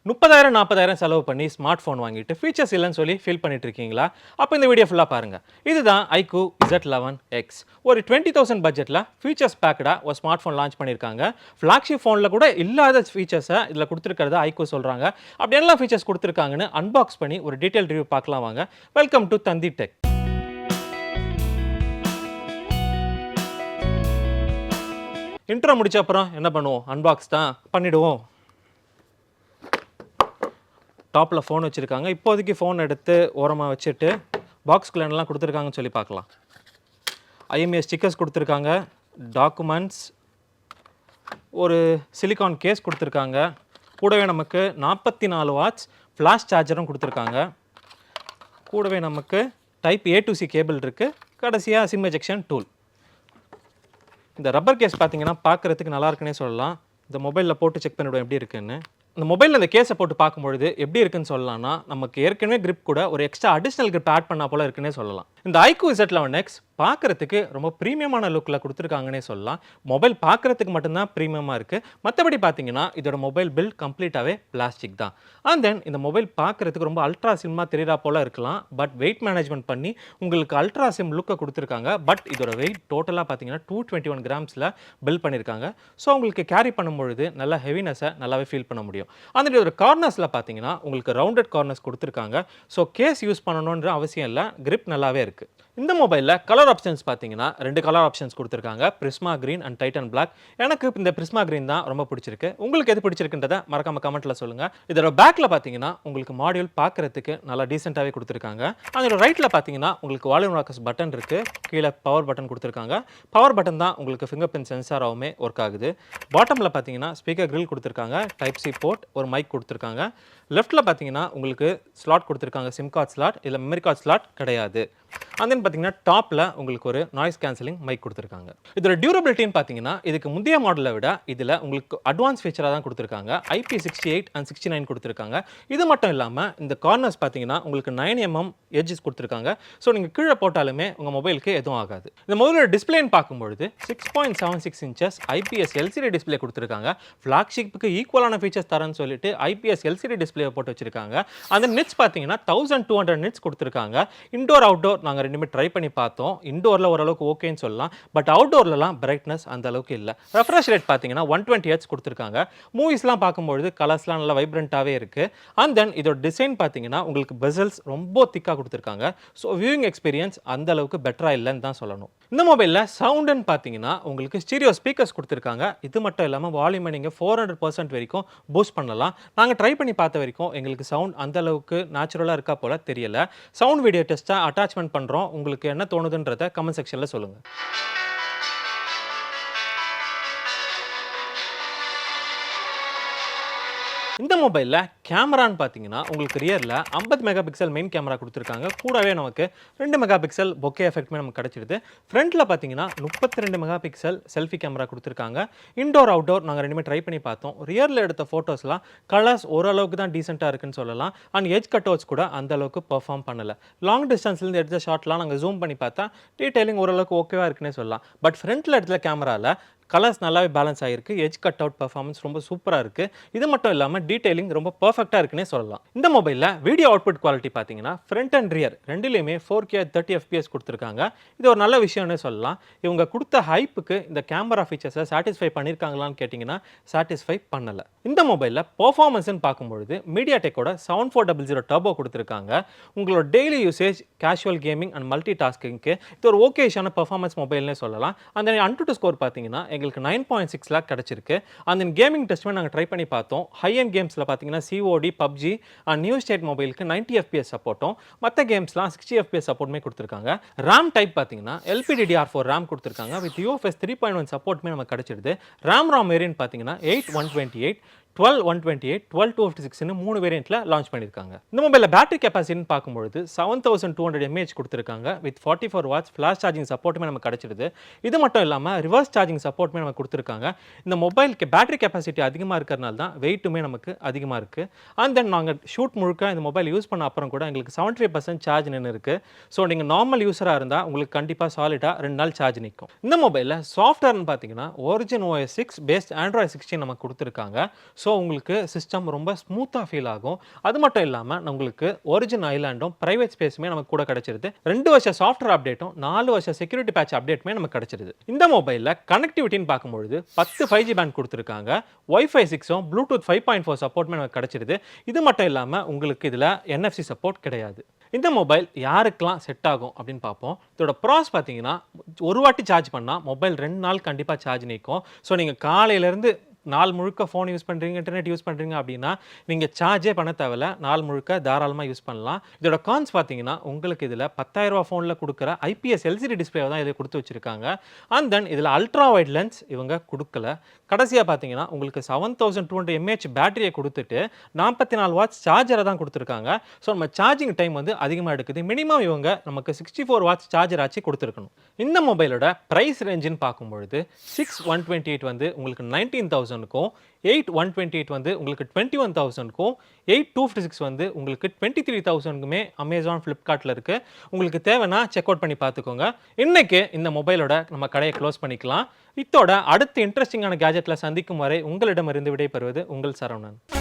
30,000 40,000 செலவு பண்ணி smart phone வாங்கிட்டு ஃபீச்சர்ஸ் இல்லைன்னு சொல்லி ஃபீல் பண்ணிட்டு இருக்கீங்களா? அப்போ இந்த வீடியோ ஃபுல்லாக பாருங்க. இதுதான் iQOO Z11X. ஒரு 20,000 பட்ஜெட்டில் ஃபீச்சர்ஸ் பேக்கடாக ஒரு ஸ்மார்ட் ஃபோன் லான்ச் பண்ணியிருக்காங்க. ஃப்ளாக்ஷிப் ஃபோனில் கூட இல்லாத ஃபீச்சர்ஸை இதில் கொடுத்துருக்கிறத iQOO சொல்கிறாங்க. அப்படி என்ன ஃபீச்சர்ஸ் கொடுத்துருக்காங்கன்னு அன்பாக்ஸ் பண்ணி ஒரு டீட்டெயில் ரிவ்யூ பார்க்கலாம் வாங்க. Welcome to Thanthi tech. Intro முடிச்ச அப்புறம் என்ன பண்ணுவோம்? அன்பாக்ஸ் தான் பண்ணிடுவோம். டாப்பில் ஃபோன் வச்சுருக்காங்க. இப்போதைக்கு ஃபோன் எடுத்து ஓரமாக வச்சுட்டு பாக்ஸ்குள்ளே என்னெல்லாம் கொடுத்துருக்காங்கன்னு சொல்லி பார்க்கலாம். IMEI ஸ்டிக்கர்ஸ் கொடுத்துருக்காங்க, டாக்குமெண்ட்ஸ், ஒரு சிலிகான் கேஸ் கொடுத்துருக்காங்க. கூடவே நமக்கு 44 வாட்ஸ் ஃப்ளாஷ் சார்ஜரும் கொடுத்துருக்காங்க. கூடவே நமக்கு type A to C cable இருக்குது. கடைசியாக சிம் எஜெக்ஷன் டூல். இந்த ரப்பர் கேஸ் பார்த்தீங்கன்னா பார்க்குறதுக்கு நல்லா இருக்குன்னே சொல்லலாம். இந்த மொபைலில் போட்டு செக் பண்ணிவிடுவோம் எப்படி இருக்குன்னு. இந்த மொபைலில் இந்த கேஸை போட்டு பார்க்கும்பொழுது எப்படி இருக்குன்னு சொல்லலாம்னா, நமக்கு ஏற்கனவே கிரிப் கூட ஒரு எக்ஸ்ட்ரா அடிஷ்னல் கிரிப் ஆட் பண்ணா போல இருக்குன்னே சொல்லலாம். இந்த iQOO Z11X பார்க்குறதுக்கு ரொம்ப ப்ரீமியமான லுக்கில் கொடுத்துருக்காங்கன்னே சொல்லலாம். மொபைல் பார்க்குறதுக்கு மட்டும்தான் ப்ரீமியமாக இருக்குது. மற்றபடி பார்த்தீங்கன்னா இதோட மொபைல் பில்ட் கம்ப்ளீட்டாகவே பிளாஸ்டிக் தான். அண்ட் தென் இந்த மொபைல் பார்க்குறதுக்கு ரொம்ப அல்ட்ரா சிம்மாக தெரியுறா போல இருக்கலாம். பட் வெயிட் மேனேஜ்மெண்ட் பண்ணி உங்களுக்கு அல்ட்ரா சிம் லுக்கை கொடுத்துருக்காங்க. பட் இதோட வெயிட் டோட்டலாக பார்த்தீங்கன்னா 221 கிராம்ஸில் பில்ட் பண்ணியிருக்காங்க. ஸோ உங்களுக்கு கேரி பண்ணும்பொழுது நல்ல ஹெவினஸை நல்லாவே ஃபீல் பண்ண முடியும். அந்த இதோட கார்னர்ஸில் பார்த்தீங்கன்னா உங்களுக்கு ரவுண்டட் கார்னர்ஸ் கொடுத்துருக்காங்க. ஸோ கேஸ் யூஸ் பண்ணணுன்ற அவசியம் இல்லை, கிரிப் நல்லாவே இருக்குது. இந்த மொபைலில் கலர் ஆப்ஷன்ஸ் பார்த்தீங்கன்னா 2 கலர் ஆப்ஷன்ஸ் கொடுத்துருக்காங்க, Prisma green and Titan black. எனக்கு இந்த பிரிஸ்மா கிரீன் தான் ரொம்ப பிடிச்சிருக்கு. உங்களுக்கு எது பிடிச்சிருக்குன்றதை மறக்காம கமெண்ட்டில் சொல்லுங்கள். இதோட பேக்கில் பார்த்தீங்கன்னா உங்களுக்கு மாடியூல் பார்க்குறதுக்கு நல்லா டீசெண்டாகவே கொடுத்துருக்காங்க. அதோட ரைட்டில் பார்த்தீங்கன்னா உங்களுக்கு வால்யூம் ராக்கர்ஸ் பட்டன் இருக்குது, கீழே பவர் பட்டன் கொடுத்துருக்காங்க. பவர் பட்டன் தான் உங்களுக்கு ஃபிங்கர் பிரிண்ட் சென்சாராகவுமே ஒர்க் ஆகுது. பாட்டமில் பார்த்தீங்கன்னா ஸ்பீக்கர் கிரில் கொடுத்துருக்காங்க, டைப் சி போர்ட், ஒரு மைக் கொடுத்துருக்காங்க. லெஃப்ட்டில் பார்த்தீங்கன்னா உங்களுக்கு ஸ்லாட் கொடுத்துருக்காங்க, சிம் கார்டு ஸ்லாட், இதில் மெமரி கார்டு ஸ்லாட் கிடையாது. அண்ட் தென் பார்த்தீங்கன்னா டாப்பில் உங்களுக்கு ஒரு நாய்ஸ் கேன்சலிங் மைக் கொடுத்துருக்காங்க. இதோட டியூரபிலிட்டின்னு பார்த்தீங்கன்னா இதுக்கு முந்தைய மாடலை விட இதில் உங்களுக்கு அட்வான்ஸ் ஃபீச்சராக தான் கொடுத்துருக்காங்க. IP68 and 69 கொடுத்துருக்காங்க. இது மட்டும் இல்லாமல் இந்த கார்னர்ஸ் பார்த்தீங்கன்னா உங்களுக்கு 9mm எட்ஜஸ் கொடுத்துருக்காங்க. ஸோ நீங்கள் கீழே போட்டாலுமே உங்கள் மொபைலுக்கு எதுவும் ஆகாது. இந்த மொபைலோட டிஸ்பிளேன்னு பார்க்கும்பொழுது 6.76 inches IPS LCD டிஸ்பிளே கொடுத்துருக்காங்க. ஃப்ளாக்ஷிப்புக்கு ஈக்குவலான ஃபீச்சர்ஸ் தரேன்னு சொல்லிட்டு IPS LCD டிஸ்பிளே போட்டு வச்சிருக்காங்க. அந்த நிட்ஸ் பார்த்தீங்கன்னா 1200 நிட்ஸ் கொடுத்துருக்காங்க. இன்டோர் அவுட்டோர் நாங்கள் ரெண்டுமே ட்ரை பண்ணி பார்த்தோம். இன்டோரில் ஓரளவுக்கு ஓகேன்னு சொல்லலாம். பட் அவுட்டோர்லலாம் பிரைட்னஸ் அந்த அளவுக்கு இல்லை. ரெஃப்ரெஷ் ரேட் பார்த்தீங்கன்னா 120 Hz கொடுத்துருக்காங்க. மூவிஸ்லாம் பார்க்கும்பொழுது கலர்ஸ்லாம் நல்லா வைப்ரண்ட்டாகவே இருக்குது. அண்ட் தென் இதோட டிசைன் பார்த்தீங்கன்னா உங்களுக்கு பெசல்ஸ் ரொம்ப திக்காக கொடுத்துருக்காங்க. ஸோ வியூவிங் எக்ஸ்பீரியன்ஸ் அந்த அளவுக்கு பெட்டராக இல்லைன்னு தான் சொல்லணும். இந்த மொபைலில் சவுண்டுன்னு பார்த்தீங்கன்னா உங்களுக்கு ஸ்டீரியோ ஸ்பீக்கர்ஸ் கொடுத்துருக்காங்க. இது மட்டும் இல்லாமல் வால்யூமை நீங்கள் 400% வரைக்கும் பூஸ்ட் பண்ணலாம். நாங்கள் ட்ரை பண்ணி பார்த்த வரைக்கும் எங்களுக்கு சவுண்ட் அந்த அளவுக்கு நேச்சுரலாக இருக்கா போல தெரியல. சவுண்ட் வீடியோ டெஸ்ட்டாக அட்டாச்மெண்ட் பண்ணுறோம். உங்களுக்கு என்ன தோணுதுன்றதை கமெண்ட் செக்ஷனில் சொல்லுங்கள். இந்த மொபைலில் கேமரான்னு பார்த்தீங்கன்னா உங்களுக்கு ரியரில் 50 மெகா பிக்சல் மெயின் கேமரா கொடுத்துருக்காங்க. கூடவே நமக்கு 2 மெகா பிக்சல் பொக்கே எஃபெக்ட்மே நமக்கு கிடச்சிடுது. ஃப்ரண்ட்டில் பார்த்தீங்கன்னா 32 மெகா பிக்சல் செல்ஃபி கேமரா கொடுத்துருக்காங்க. இன்டோர் அவுட்டோர் நாங்கள் ரெண்டுமே ட்ரை பண்ணி பார்த்தோம். ரியரில் எடுத்த ஃபோட்டோஸ்லாம் கலர்ஸ் ஓரளவுக்கு தான் டீசெண்டாக இருக்குன்னு சொல்லலாம். அண்ட் எட்ஜ் கட்அவுட்ஸ் கூட அந்த அளவுக்கு பெர்ஃபார்ம் பண்ணலை. லாங் டிஸ்டன்ஸ்லேருந்து எடுத்த ஷாட்லாம் நாங்கள் ஜூம் பண்ணி பார்த்தா டீட்டெயிலிங் ஓரளவுக்கு ஓகேவாக இருக்குன்னே சொல்லலாம். பட் ஃப்ரண்ட்டில் எடுத்த கேமராவில் கலர்ஸ் நல்லாவே பேலன்ஸ் ஆகிருக்கு. எட்ஜ் கட் அவுட் பர்ஃபார்மன்ஸ் ரொம்ப சூப்பராக இருக்குது. இது மட்டும் இல்லாமல் டீட்டெயிலிங் ரொம்ப பர்ஃபெக்டாக இருக்குன்னே சொல்லலாம். இந்த மொபைலில் வீடியோ அவுட்புட் குவாலிட்டி பார்த்தீங்கன்னா ஃப்ரண்ட் அண்ட் ரியர் ரெண்டுலேயுமே 4K 30 FPS கொடுத்துருக்காங்க. இது ஒரு நல்ல விஷயம்னே சொல்லலாம். இவங்க கொடுத்த ஹைப்புக்கு இந்த கேமரா ஃபீச்சர்ஸை சாட்டிஸ்ஃபை பண்ணியிருக்காங்களான்னு கேட்டிங்கன்னா சாட்டிஸ்ஃபை பண்ணலை. இந்த மொபைலில் பர்ஃபார்மன்ஸ்ன்னு பார்க்கும்பொழுது மீடியாடெக்கோட 7400 டர்போ கொடுத்துருக்காங்க. உங்களோட daily usage, casual gaming and multi டாஸ்கிங்க்கு இது ஒரு ஓகேஷான பர்ஃபார்மன்ஸ் மொபைல்னே சொல்லலாம். அந்த Antutu ஸ்கோர் பார்த்தீங்கன்னா எங்களுக்கு 9.6 லேக் கிடச்சிருக்கு. அந்த கேமிங் டெஸ்ட்டுமே நாங்கள் ட்ரை பண்ணி பார்த்தோம். ஹை அண்ட் கேம்ஸில் பார்த்தீங்கன்னா COD, PUBG and new state மொபைலுக்கு 90 FPS சப்போர்ட்டும், மற்ற கேம்ஸ்லாம் 60 FPS சப்போர்ட்டுமே கொடுத்துருக்காங்க. ரேம் டைப் பார்த்தீங்கன்னா LPDDR4 ரேம் கொடுத்துருக்காங்க. வித் UFS 3.1 சப்போர்ட்டுமே நமக்கு கிடச்சிடுது. ராம் வேரியன்ட் பார்த்தீங்கன்னா 8/128, 12/128, 12/256 மூணு வேரியண்ட்ல லான்ச் பண்ணியிருக்காங்க. இந்த மொபைலில் பேட்டரி கெப்பாசிட்டின்னு பார்க்கும்பொழுது 7200 mAh கொடுத்துருக்காங்க. வித் 44 வாட்ஸ் ஃப்ளாஷ் சார்ஜிங் சப்போர்ட்டுமே நமக்கு கிடச்சிடுது. இது மட்டும் இல்லாமல் ரிவர்ஸ் சார்ஜிங் சப்போர்ட்டுமே நமக்கு கொடுத்துருக்காங்க. இந்த மொபைலுக்கு பேட்டரி கெப்பாசிட்டி அதிகமாக இருக்கிறனால தான் வெயிட்டுமே நமக்கு அதிகமாக இருக்குது. அண்ட் தென் நாங்கள் ஷூட் முழுக்க இந்த மொபைல் யூஸ் பண்ண அப்புறம் கூட எங்களுக்கு 75% சார்ஜ் நின்று இருக்குது. ஸோ நீங்கள் நார்மல் யூஸராக இருந்தால் உங்களுக்கு கண்டிப்பாக சாலிடாக 2 நாள் சார்ஜ் நிற்கும். இந்த மொபைலில் சாஃப்ட்வேர்னு பார்த்தீங்கன்னா Origin OS 6 பேஸ்ட் Android 16 நமக்கு கொடுத்துருக்காங்க. ஸோ உங்களுக்கு சிஸ்டம் ரொம்ப ஸ்மூத்தாக ஃபீல் ஆகும். அது மட்டும் இல்லாமல் உங்களுக்கு ஒரிஜின் ஐலாண்டும் ப்ரைவேட் ஸ்பேஸுமே நமக்கு கூட கிடைச்சிருது. 2 வருஷம் சாஃப்ட்வேர் அப்டேட்டும் 4 வருஷம் செக்யூரிட்டி பேட்ச் அப்டேட்டுமே நமக்கு கிடைச்சிருது. இந்த மொபைலில் கனெக்டிவிட்டின்னு பார்க்கும்பொழுது 10 5G பேண்ட் கொடுத்துருக்காங்க. Wi-Fi 6ம் ப்ளூடூத் 5.4 சப்போர்ட்டுமே நமக்கு கிடைச்சிருது. இது மட்டும் இல்லாமல் உங்களுக்கு இதில் NFC சப்போர்ட் கிடையாது. இந்த மொபைல் யாருக்கெல்லாம் செட் ஆகும் அப்படின்னு பார்ப்போம். இதோட ப்ராஸ் பார்த்தீங்கன்னா, ஒரு வாட்டி சார்ஜ் பண்ணால் மொபைல் 2 நாள் கண்டிப்பாக சார்ஜ் நிற்கும். ஸோ நீங்கள் காலையிலேருந்து நாள் முழுக்க ஃபோன் யூஸ் பண்ணுறீங்க, இன்டர்நெட் யூஸ் பண்ணுறீங்க அப்படின்னா நீங்கள் சார்ஜே பண்ண தேவையில்ல. நாள் முழுக்க தாராளமாக யூஸ் பண்ணலாம். இதோட கான்ஸ் பார்த்தீங்கன்னா, உங்களுக்கு இதில் 10,000 ஃபோனில் கொடுக்குற IPS LCD டிஸ்பிளே தான் இதில் கொடுத்து வச்சிருக்காங்க. அண்ட் தென் இதில் அல்ட்ரா வைட் லென்ஸ் இவங்க கொடுக்கல. கடைசியாக பார்த்தீங்கன்னா உங்களுக்கு 7200 mAh பேட்டரியை கொடுத்துட்டு 44 வாட்ஸ் சார்ஜரை தான் கொடுத்துருக்காங்க. ஸோ நம்ம சார்ஜிங் டைம் வந்து அதிகமாக எடுக்குது. மினிமம் இவங்க நமக்கு 64 வாட்ஸ் சார்ஜர் ஆச்சு கொடுத்துருக்கணும். இந்த மொபைலோட ப்ரைஸ் ரேஞ்சுன்னு பார்க்கும்பொழுது 6,128 வந்து உங்களுக்கு 19,000க்கும், 8,128 வந்து உங்களுக்கு 21,000க்கும், 8,256 வந்து உங்களுக்கு 23,000க்குமே அமேசான், ஃப்ளிப்கார்ட்டில் இருக்குது. உங்களுக்கு தேவைன்னா செக் அவுட் பண்ணி பார்த்துக்கோங்க. இன்னைக்கு இந்த மொபைலோட நம்ம கடையை க்ளோஸ் பண்ணிக்கலாம். இத்தோட அடுத்த இன்ட்ரெஸ்டிங்கான கேஜெட்டில் சந்திக்கும் வரை உங்களிடமிருந்து விடைபெறுவது உங்கள் சரவணன்.